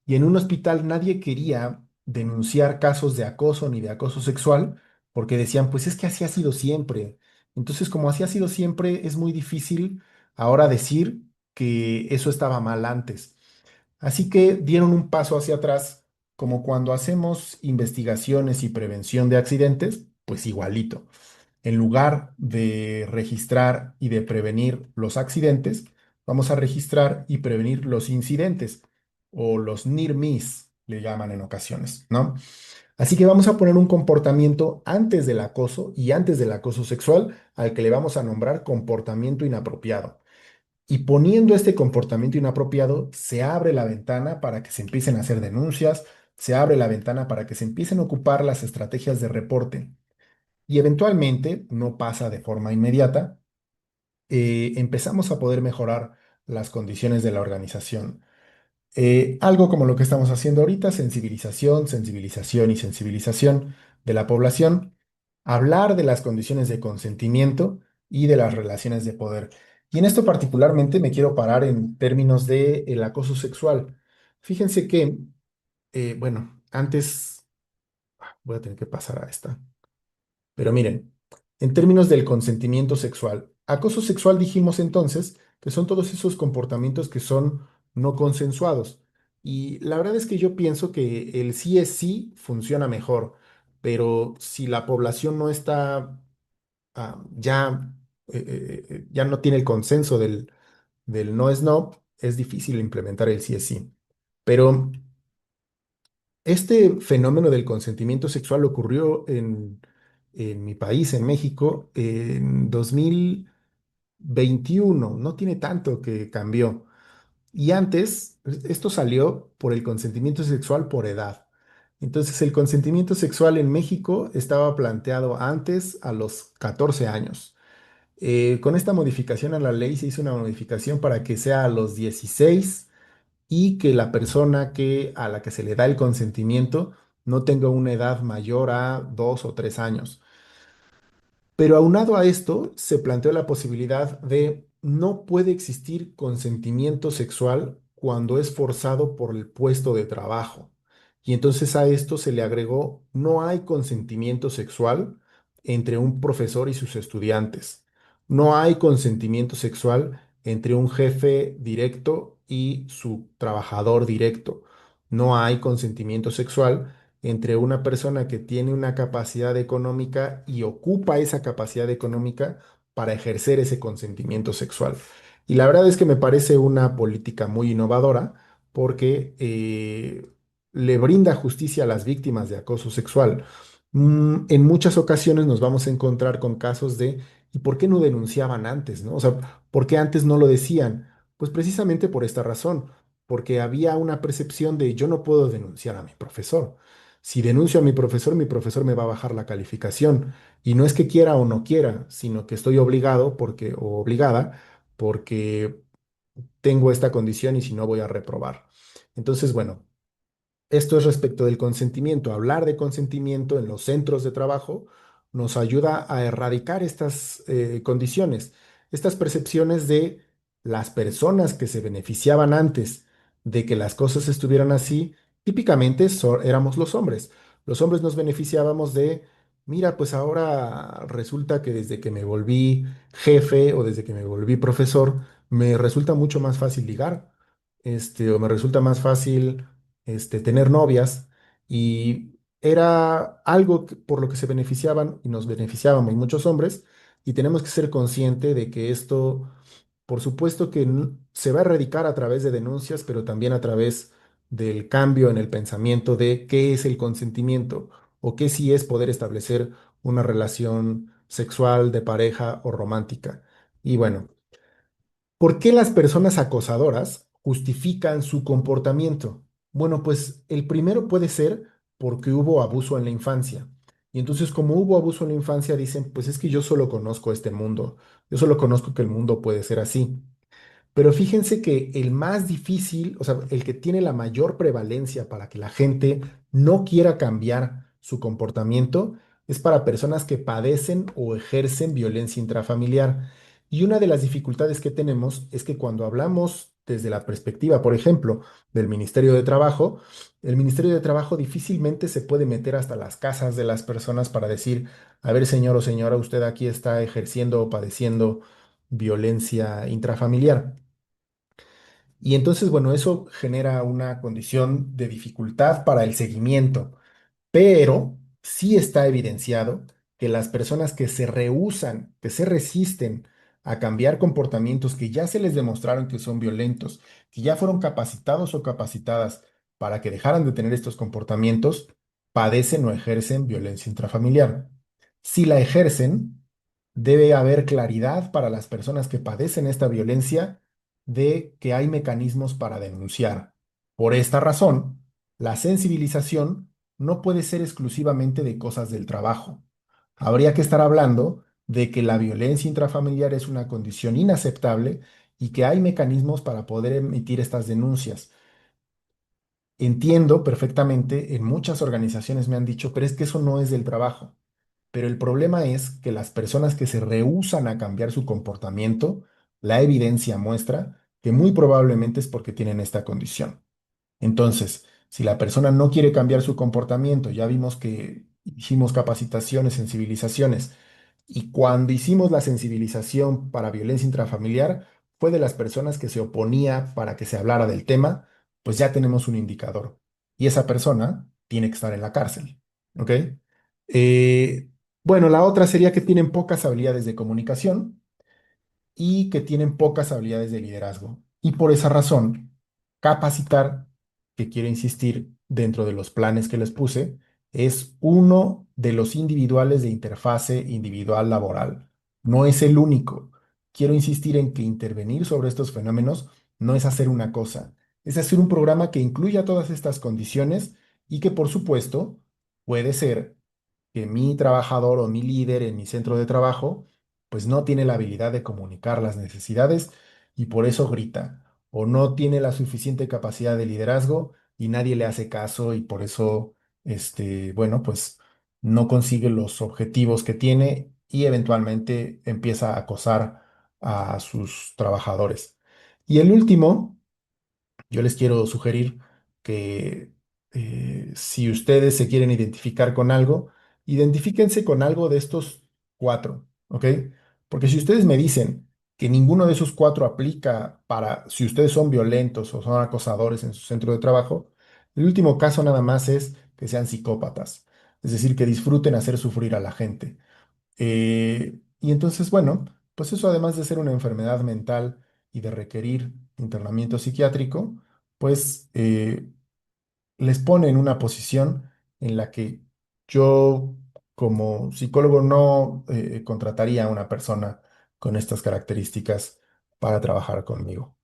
y en un hospital nadie quería denunciar casos de acoso ni de acoso sexual porque decían, pues es que así ha sido siempre. Entonces, como así ha sido siempre, es muy difícil ahora decir que eso estaba mal antes. Así que dieron un paso hacia atrás, como cuando hacemos investigaciones y prevención de accidentes, pues igualito. En lugar de registrar y de prevenir los accidentes, vamos a registrar y prevenir los incidentes o los near miss, le llaman en ocasiones, ¿no? Así que vamos a poner un comportamiento antes del acoso y antes del acoso sexual al que le vamos a nombrar comportamiento inapropiado. Y poniendo este comportamiento inapropiado, se abre la ventana para que se empiecen a hacer denuncias, se abre la ventana para que se empiecen a ocupar las estrategias de reporte. Y eventualmente, no pasa de forma inmediata, empezamos a poder mejorar las condiciones de la organización. Algo como lo que estamos haciendo ahorita, sensibilización, sensibilización y sensibilización de la población, hablar de las condiciones de consentimiento y de las relaciones de poder. Y en esto particularmente me quiero parar en términos de el acoso sexual. Fíjense que, bueno, antes voy a tener que pasar a esta. Pero miren, en términos del consentimiento sexual, acoso sexual dijimos entonces que son todos esos comportamientos que son no consensuados. Y la verdad es que yo pienso que el sí es sí funciona mejor, pero si la población no está ya no tiene el consenso del no es no, es difícil implementar el sí es sí. Pero este fenómeno del consentimiento sexual ocurrió en mi país, en México, en 2021. No tiene tanto que cambió. Y antes, esto salió por el consentimiento sexual por edad. Entonces, el consentimiento sexual en México estaba planteado antes a los 14 años. Con esta modificación a la ley se hizo una modificación para que sea a los 16 y que la persona a la que se le da el consentimiento no tenga una edad mayor a 2 o 3 años. Pero aunado a esto, se planteó la posibilidad de no puede existir consentimiento sexual cuando es forzado por el puesto de trabajo. Y entonces a esto se le agregó, no hay consentimiento sexual entre un profesor y sus estudiantes. No hay consentimiento sexual entre un jefe directo y su trabajador directo. No hay consentimiento sexual entre una persona que tiene una capacidad económica y ocupa esa capacidad económica para ejercer ese consentimiento sexual. Y la verdad es que me parece una política muy innovadora porque le brinda justicia a las víctimas de acoso sexual. En muchas ocasiones nos vamos a encontrar con casos de, ¿y por qué no denunciaban antes, no? O sea, ¿por qué antes no lo decían? Pues precisamente por esta razón, porque había una percepción de yo no puedo denunciar a mi profesor. Si denuncio a mi profesor me va a bajar la calificación. Y no es que quiera o no quiera, sino que estoy obligado porque, o obligada porque tengo esta condición y si no voy a reprobar. Entonces, bueno, esto es respecto del consentimiento. Hablar de consentimiento en los centros de trabajo nos ayuda a erradicar estas condiciones, estas percepciones de las personas que se beneficiaban antes de que las cosas estuvieran así. Típicamente éramos los hombres. Los hombres nos beneficiábamos de, mira, pues ahora resulta que desde que me volví jefe o desde que me volví profesor, me resulta mucho más fácil ligar, o me resulta más fácil tener novias y era algo por lo que se beneficiaban y nos beneficiábamos muchos hombres y tenemos que ser conscientes de que esto, por supuesto que se va a erradicar a través de denuncias, pero también a través del cambio en el pensamiento de qué es el consentimiento o qué sí es poder establecer una relación sexual de pareja o romántica. Y bueno, ¿por qué las personas acosadoras justifican su comportamiento? Bueno, pues el primero puede ser porque hubo abuso en la infancia. Y entonces, como hubo abuso en la infancia, dicen, pues es que yo solo conozco este mundo, yo solo conozco que el mundo puede ser así. Pero fíjense que el más difícil, o sea, el que tiene la mayor prevalencia para que la gente no quiera cambiar su comportamiento es para personas que padecen o ejercen violencia intrafamiliar. Y una de las dificultades que tenemos es que cuando hablamos desde la perspectiva, por ejemplo, del Ministerio de Trabajo, el Ministerio de Trabajo difícilmente se puede meter hasta las casas de las personas para decir, a ver, señor o señora, usted aquí está ejerciendo o padeciendo violencia intrafamiliar. Y entonces, bueno, eso genera una condición de dificultad para el seguimiento, pero sí está evidenciado que las personas que se rehúsan, que se resisten a cambiar comportamientos que ya se les demostraron que son violentos, que ya fueron capacitados o capacitadas para que dejaran de tener estos comportamientos, padecen o ejercen violencia intrafamiliar. Si la ejercen, debe haber claridad para las personas que padecen esta violencia de que hay mecanismos para denunciar. Por esta razón, la sensibilización no puede ser exclusivamente de cosas del trabajo. Habría que estar hablando de que la violencia intrafamiliar es una condición inaceptable y que hay mecanismos para poder emitir estas denuncias. Entiendo perfectamente, en muchas organizaciones me han dicho, pero es que eso no es del trabajo. Pero el problema es que las personas que se rehúsan a cambiar su comportamiento, la evidencia muestra que muy probablemente es porque tienen esta condición. Entonces, si la persona no quiere cambiar su comportamiento, ya vimos que hicimos capacitaciones, sensibilizaciones, y cuando hicimos la sensibilización para violencia intrafamiliar, fue de las personas que se oponía para que se hablara del tema, pues ya tenemos un indicador. Y esa persona tiene que estar en la cárcel. ¿Ok? Eh, bueno, la otra sería que tienen pocas habilidades de comunicación y que tienen pocas habilidades de liderazgo. Y por esa razón, capacitar, que quiero insistir dentro de los planes que les puse, es uno de los individuales de interfase individual laboral. No es el único. Quiero insistir en que intervenir sobre estos fenómenos no es hacer una cosa, es hacer un programa que incluya todas estas condiciones y que, por supuesto, puede ser que mi trabajador o mi líder en mi centro de trabajo pues no tiene la habilidad de comunicar las necesidades y por eso grita, o no tiene la suficiente capacidad de liderazgo y nadie le hace caso y por eso, bueno, pues no consigue los objetivos que tiene y eventualmente empieza a acosar a sus trabajadores. Y el último, yo les quiero sugerir que si ustedes se quieren identificar con algo, identifíquense con algo de estos cuatro, ¿ok? Porque si ustedes me dicen que ninguno de esos cuatro aplica para si ustedes son violentos o son acosadores en su centro de trabajo, el último caso nada más es que sean psicópatas, es decir, que disfruten hacer sufrir a la gente. Y entonces, bueno, pues eso además de ser una enfermedad mental y de requerir internamiento psiquiátrico, pues les pone en una posición en la que yo como psicólogo no contrataría a una persona con estas características para trabajar conmigo.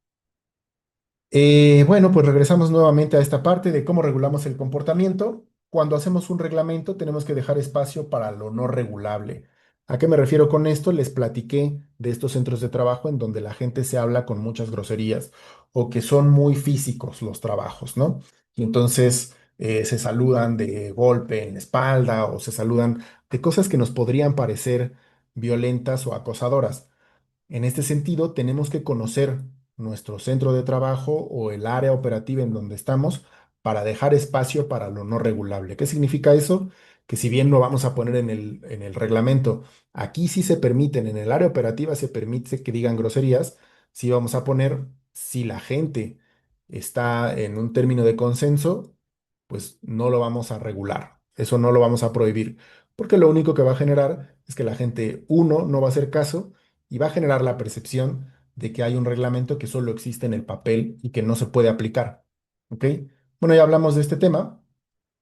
Bueno, pues regresamos nuevamente a esta parte de cómo regulamos el comportamiento. Cuando hacemos un reglamento, tenemos que dejar espacio para lo no regulable. ¿A qué me refiero con esto? Les platiqué de estos centros de trabajo en donde la gente se habla con muchas groserías o que son muy físicos los trabajos, ¿no? Y entonces se saludan de golpe en la espalda o se saludan de cosas que nos podrían parecer violentas o acosadoras. En este sentido, tenemos que conocer nuestro centro de trabajo o el área operativa en donde estamos para dejar espacio para lo no regulable. ¿Qué significa eso? Que si bien lo vamos a poner en el reglamento, aquí sí se permiten, en el área operativa se permite que digan groserías, sí vamos a poner, si la gente está en un término de consenso, pues no lo vamos a regular. Eso no lo vamos a prohibir, porque lo único que va a generar es que la gente, uno, no va a hacer caso y va a generar la percepción de que hay un reglamento que solo existe en el papel y que no se puede aplicar. ¿Ok? Bueno, ya hablamos de este tema.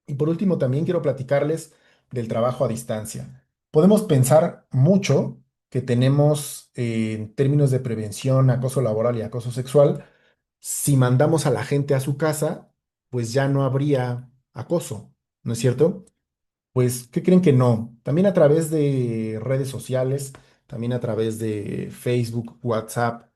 Y por último, también quiero platicarles del trabajo a distancia. Podemos pensar mucho que tenemos en términos de prevención, acoso laboral y acoso sexual, si mandamos a la gente a su casa, pues ya no habría acoso, ¿no es cierto? Pues, ¿qué creen que no? También a través de redes sociales, también a través de Facebook, WhatsApp,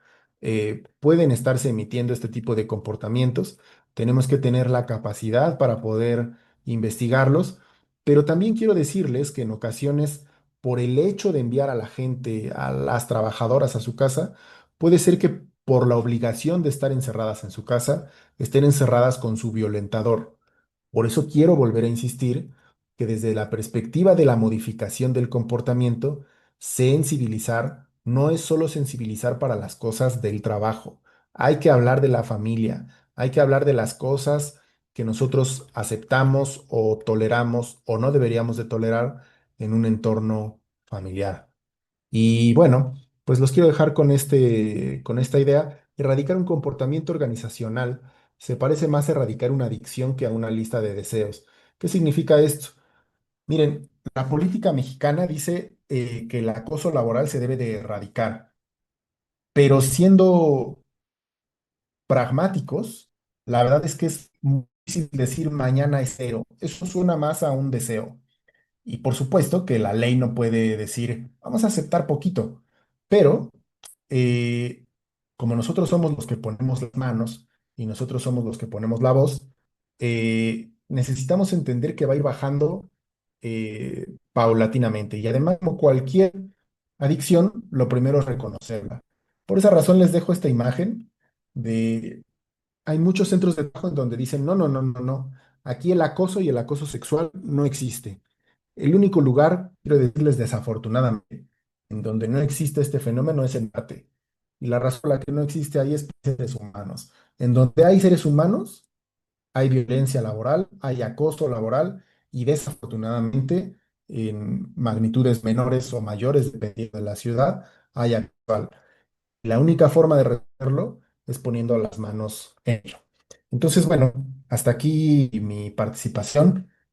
pueden estarse emitiendo este tipo de comportamientos. Tenemos que tener la capacidad para poder investigarlos, pero también quiero decirles que en ocasiones, por el hecho de enviar a la gente, a las trabajadoras a su casa, puede ser que por la obligación de estar encerradas en su casa, estén encerradas con su violentador. Por eso quiero volver a insistir que desde la perspectiva de la modificación del comportamiento, sensibilizar no es solo sensibilizar para las cosas del trabajo. Hay que hablar de la familia, hay que hablar de las cosas que nosotros aceptamos o toleramos o no deberíamos de tolerar en un entorno familiar. Y bueno, pues los quiero dejar con esta idea. Erradicar un comportamiento organizacional se parece más a erradicar una adicción que a una lista de deseos. ¿Qué significa esto? Miren, la política mexicana dice que el acoso laboral se debe de erradicar, pero siendo pragmáticos, la verdad es que es muy difícil decir mañana es cero. Eso suena más a un deseo. Y por supuesto que la ley no puede decir, vamos a aceptar poquito, pero eh, como nosotros somos los que ponemos las manos y nosotros somos los que ponemos la voz, necesitamos entender que va a ir bajando paulatinamente. Y además, como cualquier adicción, lo primero es reconocerla. Por esa razón les dejo esta imagen de, hay muchos centros de trabajo en donde dicen, no, no, no, no, no, aquí el acoso y el acoso sexual no existe. El único lugar, quiero decirles desafortunadamente, en donde no existe este fenómeno es en Marte. Y la razón por la que no existe ahí es seres humanos. En donde hay seres humanos, hay violencia laboral, hay acoso laboral y desafortunadamente en magnitudes menores o mayores, dependiendo de la ciudad, hay actual. La única forma de resolverlo es poniendo las manos en ello. Entonces, bueno, hasta aquí mi participación.